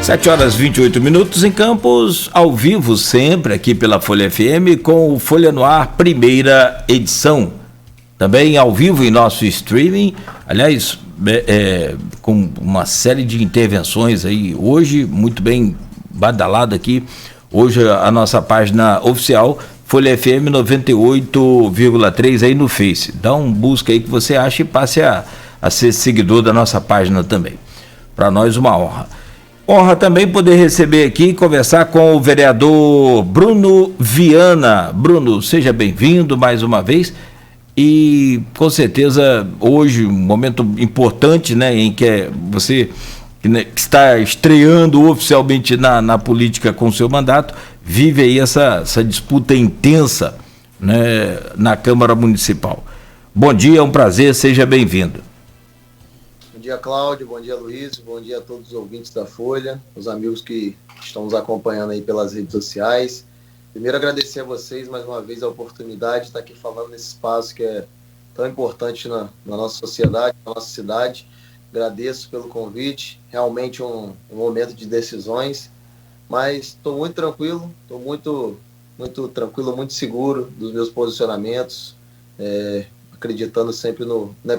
7h28 em Campos, ao vivo sempre aqui pela Folha FM com o Folha no Ar, primeira edição. Também ao vivo em nosso streaming, aliás, com uma série de intervenções aí hoje, muito bem badalado aqui. Hoje a nossa página oficial, Folha FM 98,3 aí no Face. Dá um busca aí que você acha e passe a ser seguidor da nossa página também. Para nós uma honra. Honra também poder receber aqui e conversar com o vereador Bruno Viana. Bruno, seja bem-vindo mais uma vez e com certeza hoje um momento importante, né, em que você que está estreando oficialmente na política com o seu mandato, vive aí essa disputa intensa, né, na Câmara Municipal. Bom dia, é um prazer, seja bem-vindo. Bom dia, Cláudio, bom dia, Luiz, bom dia a todos os ouvintes da Folha, os amigos que estão nos acompanhando aí pelas redes sociais. Primeiro, agradecer a vocês mais uma vez a oportunidade de estar aqui falando nesse espaço que é tão importante na nossa sociedade, na nossa cidade. Agradeço pelo convite, realmente um momento de decisões, mas estou muito tranquilo, estou muito tranquilo, muito seguro dos meus posicionamentos, acreditando sempre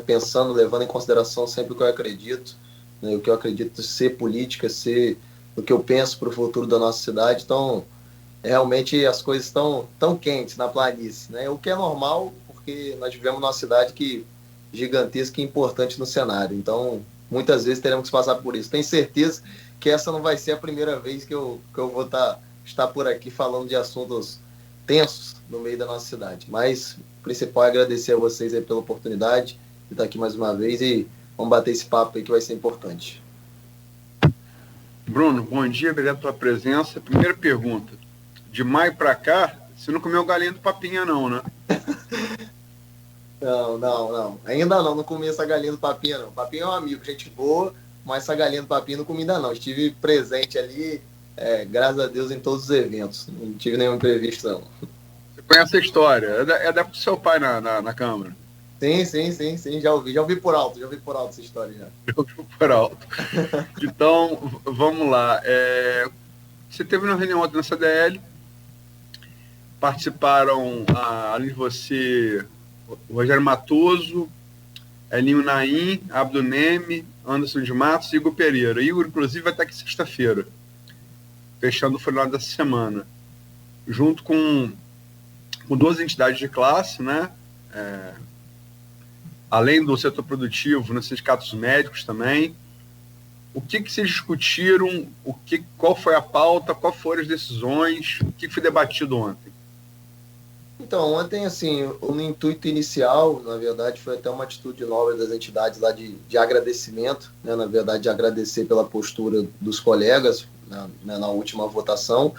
pensando, levando em consideração sempre o que eu acredito, né, o que eu acredito ser política, ser o que eu penso para o futuro da nossa cidade. Então, realmente as coisas estão tão quentes na planície, né, o que é normal, porque nós vivemos numa cidade gigantesca e importante no cenário. Então, muitas vezes teremos que passar por isso. Tenho certeza que essa não vai ser a primeira vez que eu vou estar por aqui falando de assuntos tensos no meio da nossa cidade. Mas o principal é agradecer a vocês aí pela oportunidade de estar aqui mais uma vez e vamos bater esse papo aí que vai ser importante. Bruno, bom dia, obrigado pela presença. Primeira pergunta, de maio para cá, você não comeu galinha do Papinha não, né? Não. Ainda não comi essa galinha do Papinha não. Papinha é um amigo, gente boa, mas essa galinha do Papinha não comi ainda não. Estive presente ali, graças a Deus, em todos os eventos. Não tive nenhum imprevisto não. Você conhece a história? É da época do seu pai na Câmara? Sim, já ouvi por alto essa história já. Já ouvi por alto. Então, vamos lá. Você teve uma reunião ontem na CDL, participaram, além de você, o Rogério Matoso, Elinho Naim, Abdo Neme, Anderson de Matos e Igor Pereira. Igor, inclusive, vai estar aqui sexta-feira, fechando o final dessa semana, junto com 12 entidades de classe, né? Além do setor produtivo, nos sindicatos médicos também. O que vocês discutiram? Qual foi a pauta? Quais foram as decisões? O que foi debatido ontem? Então, ontem, assim, o intuito inicial, na verdade, foi até uma atitude nova das entidades lá de agradecimento, né? Na verdade, de agradecer pela postura dos colegas, né, na última votação,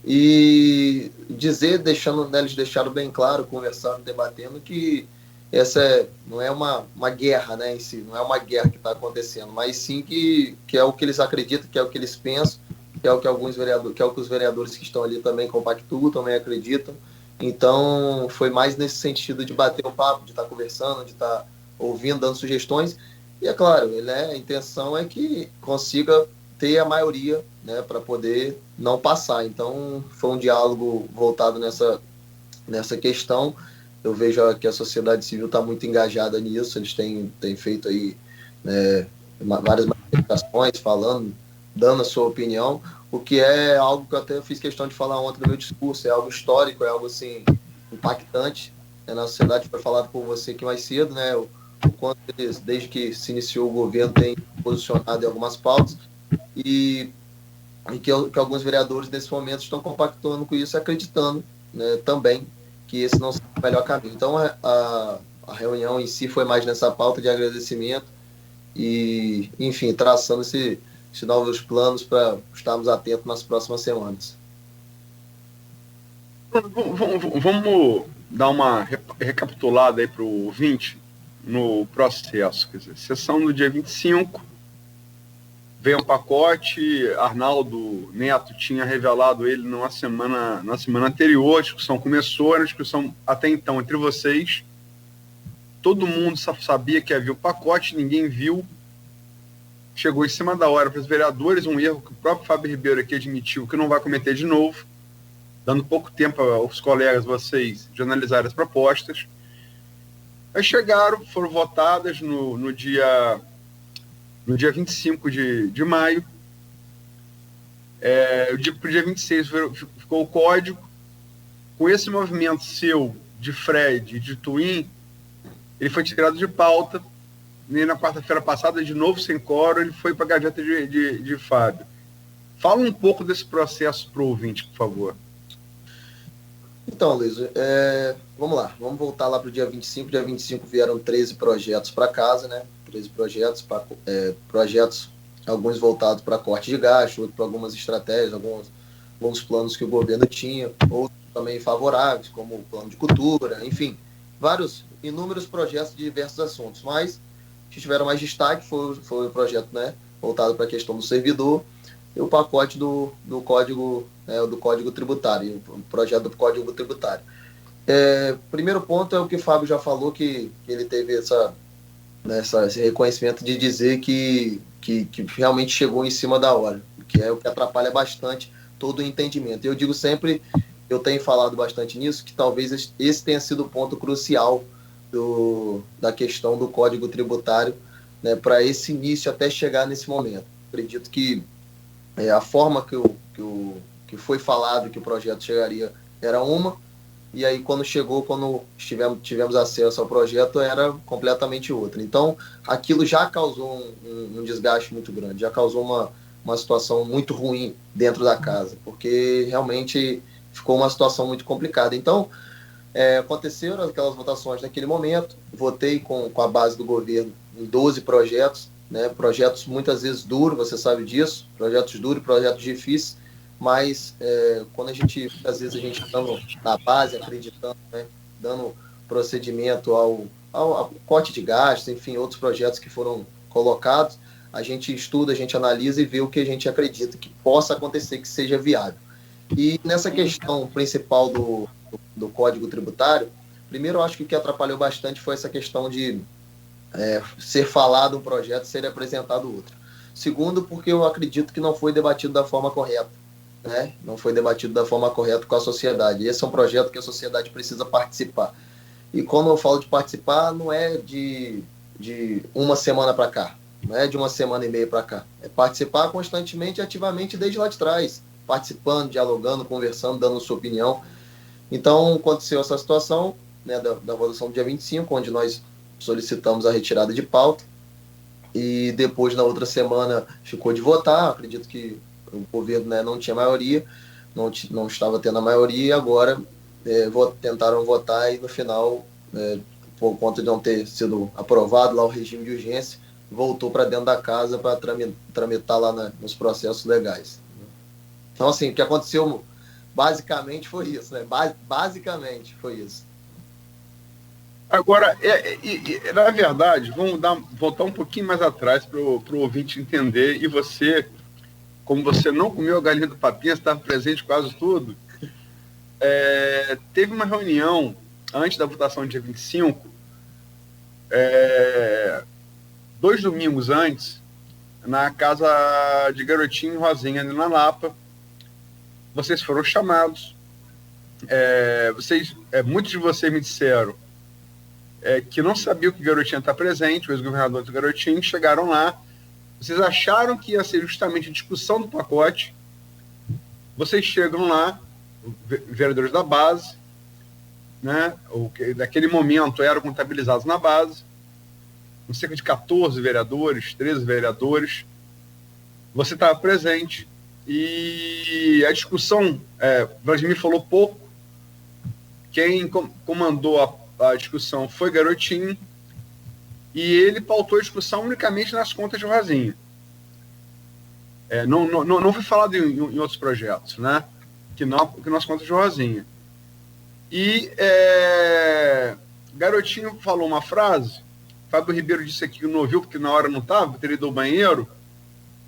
e dizer, eles deixaram bem claro, conversando, debatendo, que essa não é uma guerra, né, em si, não é uma guerra que está acontecendo, mas sim que é o que eles acreditam, que é o que eles pensam, que é o que os vereadores que estão ali também compactuam, também acreditam. Então, foi mais nesse sentido de bater um papo, de estar conversando, de estar ouvindo, dando sugestões. E, é claro, a intenção é que consiga ter a maioria, né, para poder não passar. Então, foi um diálogo voltado nessa questão. Eu vejo que a sociedade civil está muito engajada nisso. Eles têm feito aí, né, várias manifestações, falando, dando a sua opinião, o que é algo que eu até fiz questão de falar ontem no meu discurso. É algo histórico, é algo assim impactante, né, na sociedade. Foi falado por você aqui mais cedo, né, o quanto eles, desde que se iniciou o governo, têm posicionado em algumas pautas e que alguns vereadores nesse momento estão compactuando com isso, acreditando, né, também que esse não seja o melhor caminho. Então a reunião em si foi mais nessa pauta de agradecimento e, enfim, traçando esses novos planos para estarmos atentos nas próximas semanas. Vamos dar uma recapitulada aí para o ouvinte no processo. Quer dizer, sessão do dia 25, veio um pacote, Arnaldo Neto tinha revelado ele na semana anterior, a discussão começou, era a discussão até então entre vocês, todo mundo sabia que havia o pacote, ninguém viu chegou em cima da hora para os vereadores, um erro que o próprio Fábio Ribeiro aqui admitiu que não vai cometer de novo, dando pouco tempo aos colegas, vocês, de analisar as propostas. Aí chegaram, foram votadas no dia 25 de maio. Para o dia 26 ficou o código. Com esse movimento seu, de Fred e de Twin, ele foi tirado de pauta. E na quarta-feira passada, de novo sem quórum, ele foi para a gaveta de Fábio. Fala um pouco desse processo para o ouvinte, por favor. Então, Luiz, vamos lá. Vamos voltar lá para o dia 25. Dia 25 vieram 13 projetos para casa, né? 13 projetos, projetos, alguns voltados para corte de gasto, outros para algumas estratégias, alguns planos que o governo tinha, outros também favoráveis, como o plano de cultura, enfim, inúmeros projetos de diversos assuntos, mas que tiveram mais destaque foi o projeto, né, voltado para a questão do servidor e o pacote do Código, do Código Tributário, o projeto do Código Tributário. Primeiro ponto é o que o Fábio já falou, que ele teve esse reconhecimento de dizer que realmente chegou em cima da hora, que é o que atrapalha bastante todo o entendimento. Eu digo sempre, eu tenho falado bastante nisso, que talvez esse tenha sido o ponto crucial da questão do Código Tributário, né, para esse início até chegar nesse momento. Acredito que a forma que foi falado que o projeto chegaria era uma, e aí quando tivemos acesso ao projeto era completamente outra. Então, aquilo já causou um desgaste muito grande, já causou uma situação muito ruim dentro da casa, porque realmente ficou uma situação muito complicada. Então, aconteceram aquelas votações naquele momento, votei com a base do governo em 12 projetos, né, projetos muitas vezes duros, você sabe disso, projetos duros, projetos difíceis, mas quando às vezes a gente estando na base, acreditando, né, dando procedimento ao corte de gastos, enfim, outros projetos que foram colocados, a gente estuda, a gente analisa e vê o que a gente acredita que possa acontecer, que seja viável. E nessa questão principal do Código Tributário, primeiro eu acho que o que atrapalhou bastante foi essa questão de ser falado um projeto, ser apresentado outro. Segundo, porque eu acredito que não foi debatido da forma correta, né? Não foi debatido da forma correta com a sociedade. Esse é um projeto que a sociedade precisa participar. E quando eu falo de participar, não é de uma semana para cá, não é de uma semana e meia para cá. É participar constantemente e ativamente desde lá de trás, participando, dialogando, conversando, dando sua opinião. Então, aconteceu essa situação, né, da votação do dia 25, onde nós solicitamos a retirada de pauta, e depois, na outra semana, ficou de votar. Acredito que o governo, né, não tinha maioria, não estava tendo a maioria, e agora tentaram votar, e no final, por conta de não ter sido aprovado lá o regime de urgência, voltou para dentro da casa para tramitar lá nos processos legais. Então, assim, o que aconteceu basicamente foi isso, né? Basicamente foi isso. Agora, na verdade, vamos voltar um pouquinho mais atrás para o ouvinte entender, e você, como você não comeu a galinha do papinha, estava presente quase tudo, teve uma reunião antes da votação do dia 25, 2 domingos antes, na casa de Garotinho e Rosinha, ali na Lapa. Vocês foram chamados, muitos de vocês me disseram que não sabiam que o Garotinho está presente, o ex-governador do Garotinho, chegaram lá, vocês acharam que ia ser justamente a discussão do pacote, vocês chegam lá, vereadores da base, né, naquele momento eram contabilizados na base, com cerca de 14 vereadores, 13 vereadores, você estava presente, e a discussão, Vladimir falou pouco, quem comandou a discussão foi Garotinho, e ele pautou a discussão unicamente nas contas de Rosinha. Não foi falado em outros projetos, né? Que nas contas de Rosinha. E Garotinho falou uma frase, Fábio Ribeiro disse aqui que não ouviu, porque na hora não estava, teria ido ao banheiro,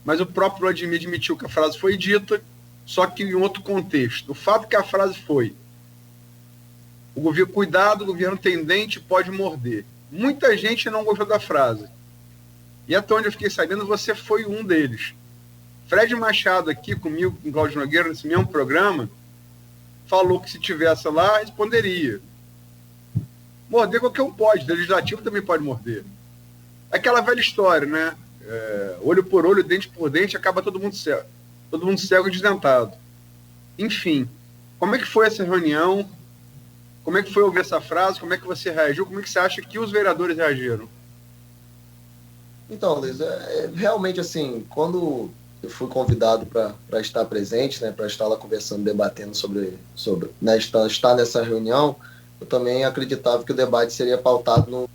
mas o próprio Vladimir admitiu que a frase foi dita, só que em outro contexto. O fato que a frase foi: cuidado, o governo tem dente, pode morder. Muita gente não gostou da frase. E até onde eu fiquei sabendo, você foi um deles. Fred Machado aqui comigo, com Cláudio Nogueira, nesse mesmo programa, falou que se tivesse lá, responderia. Morder qualquer um pode, legislativo também pode morder. Aquela velha história, né? Olho por olho, dente por dente, acaba todo mundo cego e desdentado. Enfim, como é que foi essa reunião? Como é que foi ouvir essa frase? Como é que você reagiu? Como é que você acha que os vereadores reagiram? Então, Luiz, realmente assim, quando eu fui convidado para estar presente, né, para estar lá conversando, debatendo sobre né, estar nessa reunião, eu também acreditava que o debate seria pautado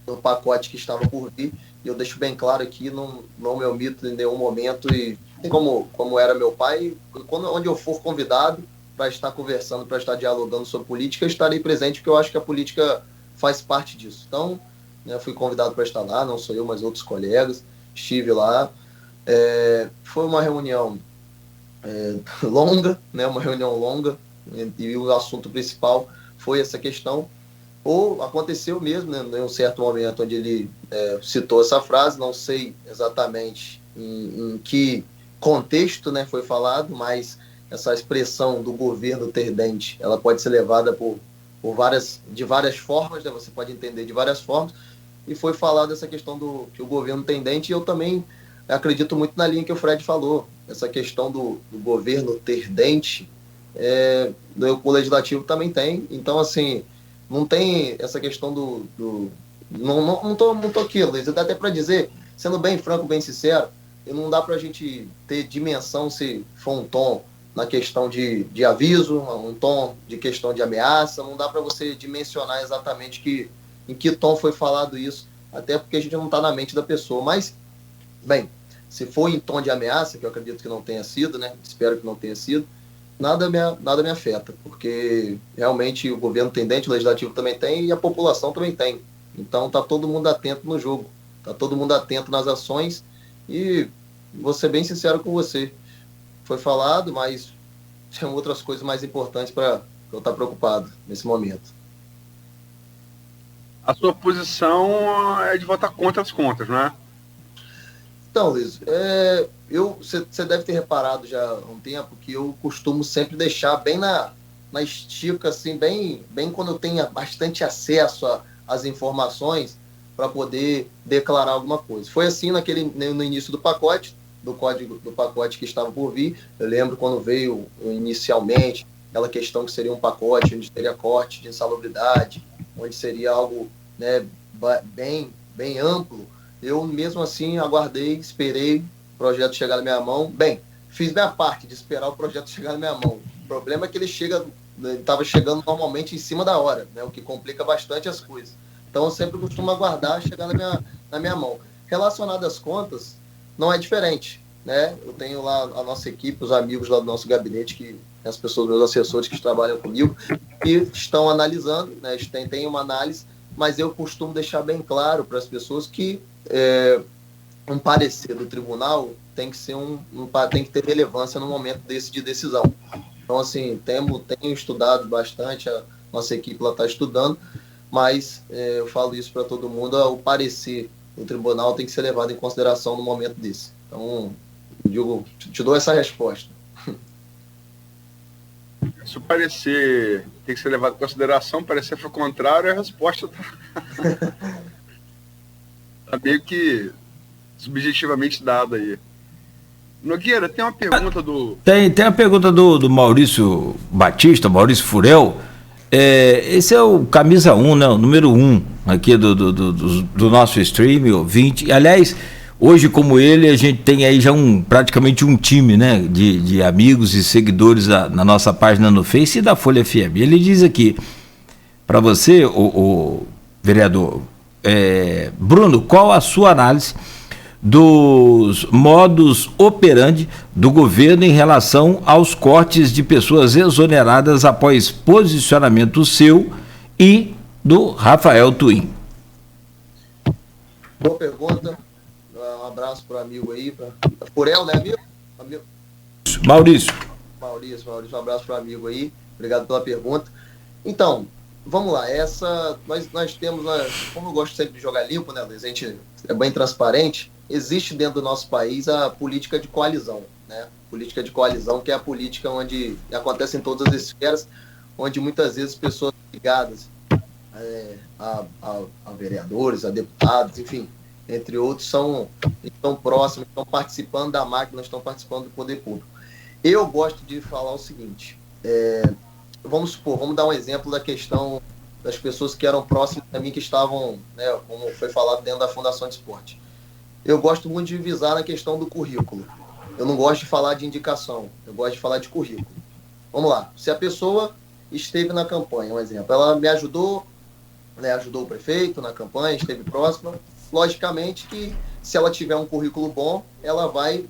no pacote que estava por vir, e eu deixo bem claro aqui, não me omito em nenhum momento, e como era meu pai, onde eu for convidado para estar conversando, para estar dialogando sobre política, eu estarei presente, porque eu acho que a política faz parte disso. Então, né, fui convidado para estar lá, não sou eu, mas outros colegas, estive lá. Foi uma reunião longa, né, uma reunião longa, e o assunto principal foi essa questão. Ou aconteceu mesmo, né, em um certo momento onde ele citou essa frase, não sei exatamente em que contexto, né, foi falado, mas essa expressão do governo ter dente, ela pode ser levada de várias formas, né, você pode entender de várias formas, e foi falado essa questão que o governo tem dente, e eu também acredito muito na linha que o Fred falou, essa questão do governo ter dente, o legislativo também tem, então assim, não tem essa questão não tô aqui, Luiz, até para dizer, sendo bem franco, bem sincero, não dá para a gente ter dimensão se for um tom na questão de aviso, um tom de questão de ameaça, não dá para você dimensionar exatamente em que tom foi falado isso, até porque a gente não está na mente da pessoa, mas, bem, se for em tom de ameaça, que eu acredito que não tenha sido, né, espero que não tenha sido, nada me afeta, porque realmente o governo tem dente, o legislativo também tem e a população também tem. Então está todo mundo atento no jogo, está todo mundo atento nas ações e vou ser bem sincero com você, foi falado, mas tem outras coisas mais importantes para eu estar preocupado nesse momento. A sua posição é de votar contra as contas, não é? Então, Luiz, você deve ter reparado já há um tempo que eu costumo sempre deixar bem na estica, assim, bem quando eu tenho bastante acesso às informações para poder declarar alguma coisa. Foi assim no início do pacote, do código do pacote que estava por vir. Eu lembro quando veio inicialmente aquela questão que seria um pacote onde teria corte de insalubridade, onde seria algo, né, bem amplo. Eu mesmo assim aguardei, esperei o projeto chegar na minha mão. Bem, fiz minha parte de esperar o projeto chegar na minha mão. O problema é que ele estava chegando normalmente em cima da hora, né, o que complica bastante as coisas. Então eu sempre costumo aguardar chegar na minha mão. Relacionado às contas, não é diferente, né? Eu tenho lá a nossa equipe, os amigos lá do nosso gabinete, as pessoas, meus assessores que trabalham comigo, que estão analisando, né? Tem uma análise, mas eu costumo deixar bem claro para as pessoas que um parecer do tribunal tem que ser tem que ter relevância no momento desse de decisão. Então, assim, tenho estudado bastante, a nossa equipe lá está estudando, mas eu falo isso para todo mundo, o parecer do tribunal tem que ser levado em consideração no momento desse. Então, te dou essa resposta. Se o parecer tem que ser levado em consideração, o parecer for contrário, a resposta está meio que subjetivamente dada aí. Nogueira, tem uma pergunta do... Tem uma pergunta do Maurício Batista, Maurício Furel. Esse é o camisa 1, né, o número 1 aqui do nosso stream, ouvinte. Aliás, hoje, como ele, a gente tem aí já praticamente um time, né, de amigos e seguidores na nossa página no Face e da Folha FM. Ele diz aqui, para você, o vereador, Bruno, qual a sua análise dos modus operandi do governo em relação aos cortes de pessoas exoneradas após posicionamento seu e do Rafael Twin? Boa pergunta. Um abraço para o amigo aí. Furel, né, amigo? Maurício, um abraço para o amigo aí. Obrigado pela pergunta. Então, vamos lá, nós temos, como eu gosto sempre de jogar limpo, né, Luiz? A gente é bem transparente. Existe dentro do nosso país a política de coalizão, né? Política de coalizão, que é a política onde acontece em todas as esferas, onde muitas vezes pessoas ligadas a vereadores, a deputados, enfim, entre outros, estão próximos, estão participando da máquina, estão participando do poder público. Eu gosto de falar o seguinte, vamos supor, vamos dar um exemplo da questão das pessoas que eram próximas a mim, que estavam, né, como foi falado dentro da Fundação de Esporte. Eu gosto muito de visar na questão do currículo. Eu não gosto de falar de indicação, eu gosto de falar de currículo. Vamos lá, se a pessoa esteve na campanha, um exemplo, ela me ajudou, né, ajudou o prefeito na campanha, esteve próxima, logicamente que se ela tiver um currículo bom, ela vai,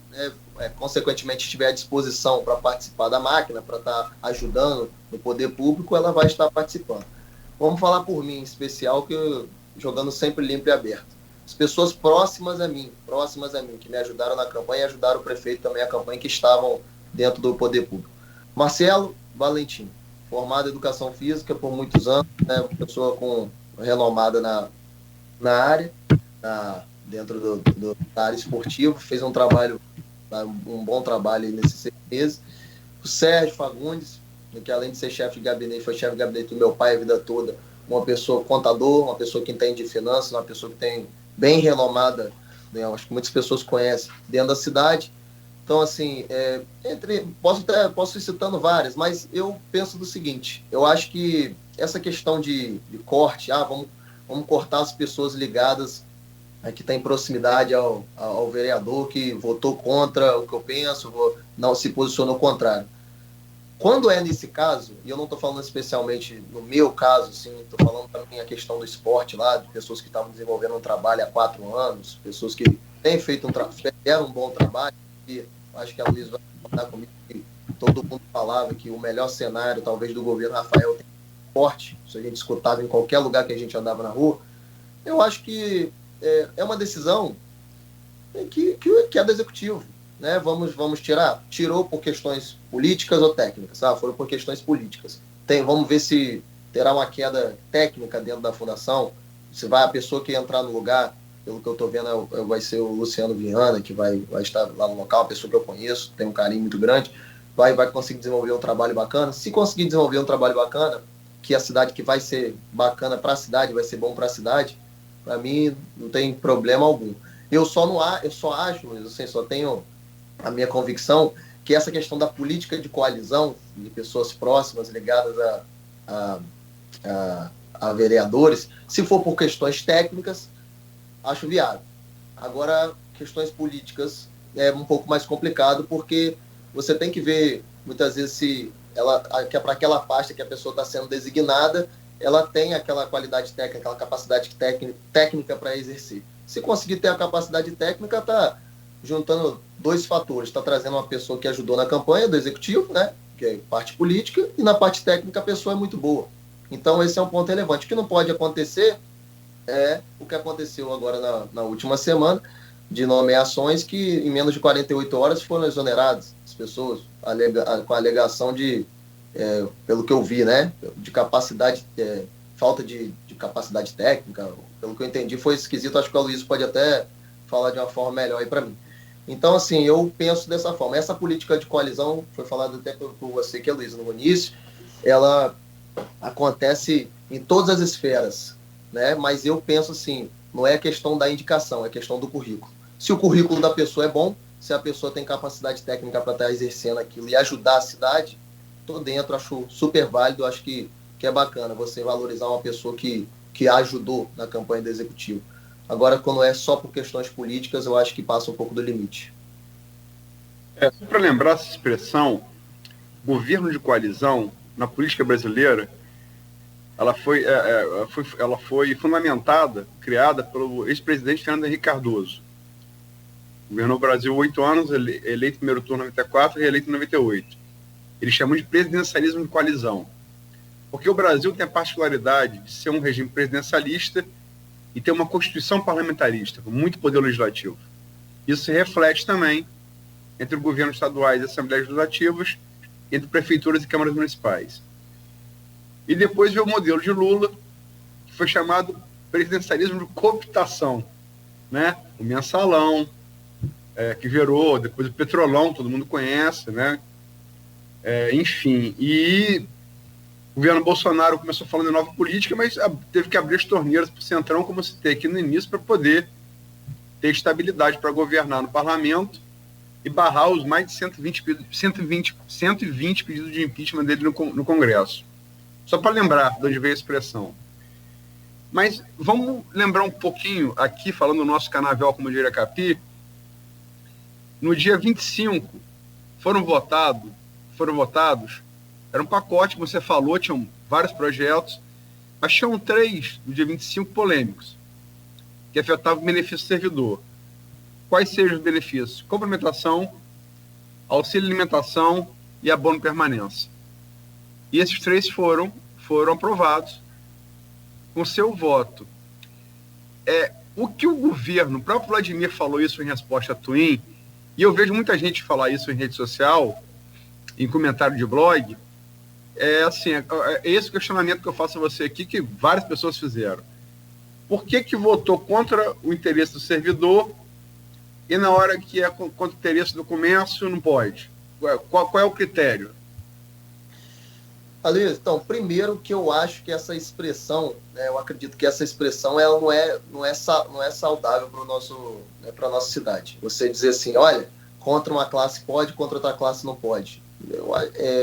consequentemente, estiver à disposição para participar da máquina, para estar ajudando no poder público, ela vai estar participando. Vamos falar por mim, em especial, jogando sempre limpo e aberto. As pessoas próximas a mim, que me ajudaram na campanha e ajudaram o prefeito também a campanha, que estavam dentro do poder público. Marcelo Valentim, formado em Educação Física por muitos anos, né, uma pessoa renomada na área, dentro da área esportiva, fez um bom trabalho nesses 6 meses. O Sérgio Fagundes, que além de ser chefe de gabinete, foi chefe de gabinete do meu pai a vida toda, uma pessoa contador, uma pessoa que entende de finanças, uma pessoa que tem bem renomada, né, acho que muitas pessoas conhecem, dentro da cidade. Então, assim, posso ir citando várias, mas eu penso do seguinte, eu acho que essa questão de corte, vamos cortar as pessoas ligadas, que têm proximidade ao vereador, que votou contra o que eu penso, não se posicionou contrário. Quando é nesse caso, e eu não estou falando especialmente no meu caso, estou falando também a questão do esporte lá, de pessoas que estavam desenvolvendo um trabalho há 4 anos, pessoas que têm feito um bom trabalho, e acho que a Luiz vai concordar comigo, que todo mundo falava que o melhor cenário, talvez, do governo Rafael tem esporte, isso a gente escutava em qualquer lugar que a gente andava na rua. Eu acho que é uma decisão que é do executivo, né? Vamos tirou por questões políticas ou técnicas, foram por questões políticas. Vamos ver se terá uma queda técnica dentro da fundação, se vai a pessoa que entrar no lugar, pelo que eu estou vendo, vai ser o Luciano Viana, que vai estar lá no local, uma pessoa que eu conheço, tem um carinho muito grande, vai conseguir desenvolver um trabalho bacana. Se conseguir desenvolver um trabalho bacana, que a cidade, que vai ser bacana para a cidade, vai ser bom para a cidade, para mim não tem problema algum. Eu só acho, assim, só tenho a minha convicção que essa questão da política de coalizão, de pessoas próximas ligadas a vereadores, se for por questões técnicas, acho viável. Agora, questões políticas é um pouco mais complicado, porque você tem que ver, muitas vezes, se para aquela pasta que a pessoa está sendo designada, ela tem aquela qualidade técnica, aquela capacidade técnica para exercer. Se conseguir ter a capacidade técnica, está juntando 2 fatores. Está trazendo uma pessoa que ajudou na campanha do executivo, né, que é parte política, e na parte técnica a pessoa é muito boa. Então, esse é um ponto relevante. O que não pode acontecer é o que aconteceu agora na última semana, de nomeações que em menos de 48 horas foram exoneradas as pessoas, com a alegação de, pelo que eu vi, né, de capacidade, falta de capacidade técnica. Pelo que eu entendi, foi esquisito. Acho que o Luiz pode até falar de uma forma melhor aí para mim. Então, assim, eu penso dessa forma. Essa política de coalizão, foi falado até por você, que é Luiz, no início, ela acontece em todas as esferas, né? Mas eu penso assim, não é questão da indicação, é questão do currículo. Se o currículo da pessoa é bom, se a pessoa tem capacidade técnica para estar exercendo aquilo e ajudar a cidade, estou dentro, acho super válido, acho que é bacana você valorizar uma pessoa que ajudou na campanha do executivo. Agora, quando é só por questões políticas, eu acho que passa um pouco do limite. Só para lembrar essa expressão, governo de coalizão, na política brasileira, ela foi fundamentada, criada pelo ex-presidente Fernando Henrique Cardoso. Governou o Brasil 8 anos, eleito no primeiro turno em 94 e reeleito em 98. Eles chamam de presidencialismo de coalizão. Porque o Brasil tem a particularidade de ser um regime presidencialista e ter uma constituição parlamentarista, com muito poder legislativo. Isso se reflete também entre os governos estaduais e assembleias legislativas, entre prefeituras e câmaras municipais. E depois veio o modelo de Lula, que foi chamado presidencialismo de cooptação, né? O mensalão, que virou depois o petrolão, todo mundo conhece, né? Enfim, e o governo Bolsonaro começou falando em nova política, mas teve que abrir as torneiras para o Centrão, como eu citei aqui no início, para poder ter estabilidade para governar no parlamento e barrar os mais de 120 pedidos de impeachment dele no Congresso. Só para lembrar de onde veio a expressão. Mas vamos lembrar um pouquinho aqui, falando do nosso canavial como diria Capi. No dia 25, foram votados, era um pacote, como você falou, tinham vários projetos, mas tinham 3, no dia 25, polêmicos, que afetavam o benefício do servidor. Quais sejam os benefícios? Complementação, auxílio alimentação e abono permanência. E esses 3 foram aprovados com seu voto. O que o governo, o próprio Vladimir falou isso em resposta a Twin, e eu vejo muita gente falar isso em rede social, em comentário de blog, é esse questionamento que eu faço a você aqui, que várias pessoas fizeram. Por que votou contra o interesse do servidor e na hora que é contra o interesse do comércio não pode? Qual é o critério? Aloysio, então, primeiro que eu acho que essa expressão, né, eu acredito que essa expressão ela não é saudável para a nossa cidade. Você dizer assim, olha, contra uma classe pode, contra outra classe não pode.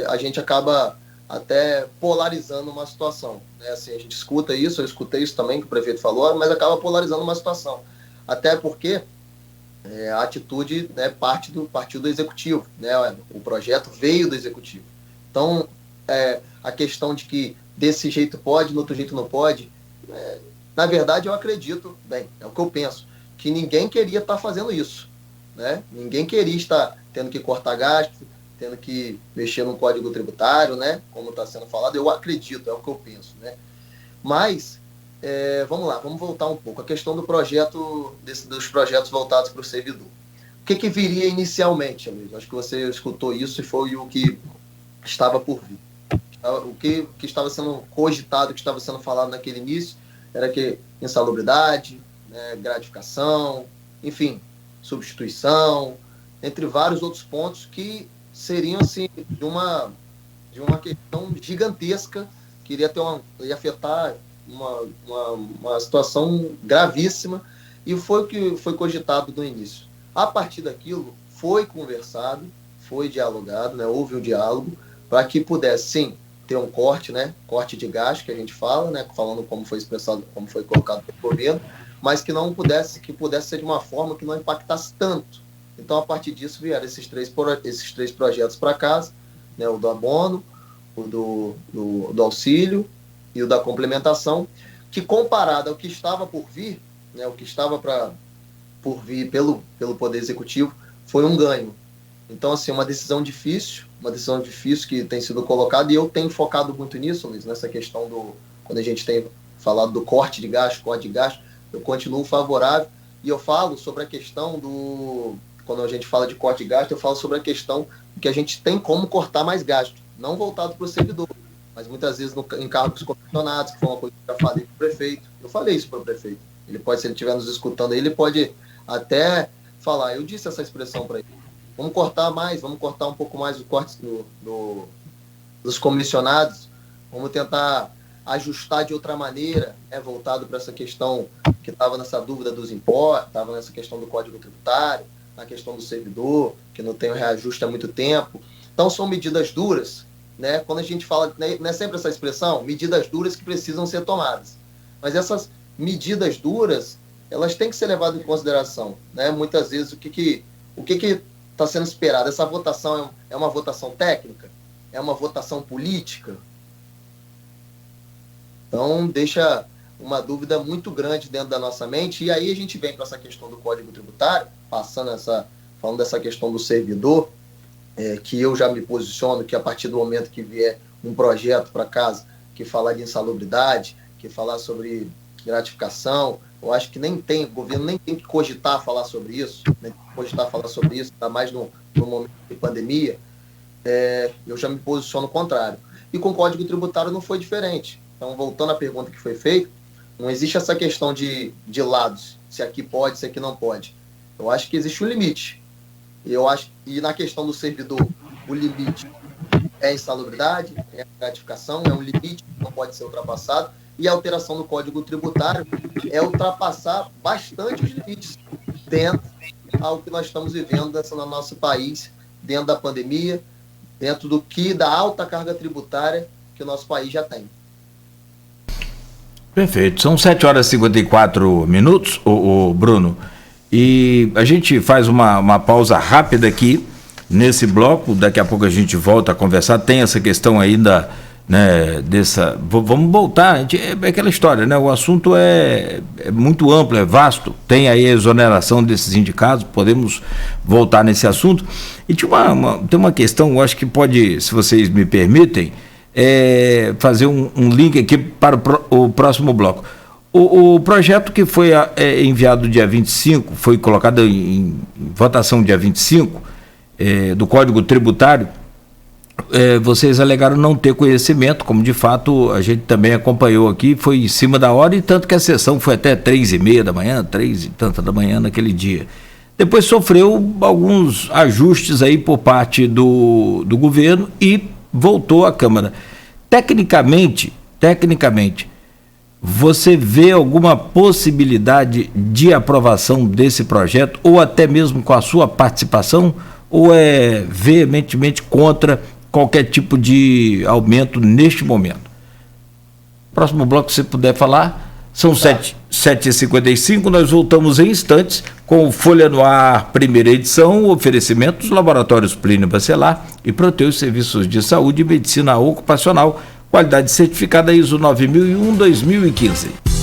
A gente acaba até polarizando uma situação. Né? Assim, a gente escuta isso, eu escutei isso também que o prefeito falou, mas acaba polarizando uma situação. Até porque a atitude, né, parte do partido executivo. Né? O projeto veio do executivo. Então, a questão de que desse jeito pode, no outro jeito não pode, na verdade eu acredito, bem, é o que eu penso, que ninguém queria estar fazendo isso. Né? Ninguém queria estar tendo que cortar gasto, tendo que mexer no código tributário, né? Como está sendo falado, eu acredito, é o que eu penso. Né? Mas, vamos lá, vamos voltar um pouco. A questão do projeto, dos projetos voltados para o servidor. O que viria inicialmente, amigo? Acho que você escutou isso e foi o que estava por vir. O que estava sendo cogitado, o que estava sendo falado naquele início, era que insalubridade, né, gratificação, enfim, substituição, entre vários outros pontos que seriam assim, de uma questão gigantesca, que ia afetar uma situação gravíssima, e foi o que foi cogitado no início. A partir daquilo, foi conversado, foi dialogado, né, houve um diálogo, para que pudesse, sim, ter um corte, né, corte de gasto, que a gente fala, né, falando como foi expressado, como foi colocado pelo governo, mas que pudesse ser de uma forma que não impactasse tanto. Então, a partir disso, vieram esses três projetos para casa, né, o do abono, o do auxílio e o da complementação, que comparado ao que estava por vir, né, o que estava por vir pelo Poder Executivo, foi um ganho. Então, assim, uma decisão difícil que tem sido colocada, e eu tenho focado muito nisso, Luiz, nessa questão quando a gente tem falado do corte de gasto, eu continuo favorável, e eu falo sobre a questão quando a gente fala de corte de gasto, eu falo sobre a questão que a gente tem como cortar mais gasto, não voltado para o servidor, mas muitas vezes em cargos comissionados, que foi uma coisa que eu já falei para o prefeito. Eu falei isso para o prefeito. Ele pode, se ele estiver nos escutando aí, ele pode até falar, eu disse essa expressão para ele. Vamos cortar um pouco mais o corte dos comissionados, vamos tentar ajustar de outra maneira, voltado para essa questão que estava nessa dúvida dos impostos, estava nessa questão do Código Tributário, na questão do servidor, que não tem o reajuste há muito tempo. Então, são medidas duras, né? Quando a gente fala, não é sempre essa expressão, medidas duras que precisam ser tomadas. Mas essas medidas duras, elas têm que ser levadas em consideração, né? Muitas vezes, o que está sendo esperado? Essa votação é uma votação técnica? É uma votação política? Então, deixa uma dúvida muito grande dentro da nossa mente, e aí a gente vem para essa questão do Código Tributário, falando dessa questão do servidor, que eu já me posiciono, que a partir do momento que vier um projeto para casa que falar de insalubridade, que falar sobre gratificação, eu acho que o governo nem tem que cogitar falar sobre isso, ainda mais no momento de pandemia, eu já me posiciono contrário. e com o Código Tributário não foi diferente. Então, voltando à pergunta que foi feita, não existe essa questão de lados, se aqui pode, se aqui não pode. Eu acho que existe um limite. E na questão do servidor, o limite é a insalubridade, é a gratificação, é um limite que não pode ser ultrapassado, e a alteração do Código Tributário é ultrapassar bastante os limites dentro ao que nós estamos vivendo no nosso país, dentro da pandemia, dentro da alta carga tributária que o nosso país já tem. Perfeito. São 7h54, o Bruno. E a gente faz uma pausa rápida aqui nesse bloco. Daqui a pouco a gente volta a conversar. Tem essa questão ainda, né, vamos voltar. É aquela história, né? O assunto é muito amplo, é vasto. Tem aí a exoneração desses indicados. Podemos voltar nesse assunto. E tem uma questão, eu acho que pode, se vocês me permitem, fazer um link aqui para o próximo bloco. O projeto que foi enviado dia 25, foi colocado em votação dia 25, do Código Tributário, vocês alegaram não ter conhecimento, como de fato a gente também acompanhou aqui, foi em cima da hora, e tanto que a sessão foi até 3h30 da manhã, 3 e tanta da manhã naquele dia. Depois sofreu alguns ajustes aí por parte do governo e voltou à Câmara. Tecnicamente, você vê alguma possibilidade de aprovação desse projeto, ou até mesmo com a sua participação, ou é veementemente contra qualquer tipo de aumento neste momento? Próximo bloco, se puder falar, são 7h55, nós voltamos em instantes com o Folha no Ar, primeira edição, oferecimento dos laboratórios Plínio Bacelar e Proteus Serviços de Saúde e Medicina Ocupacional, qualidade certificada ISO 9001-2015.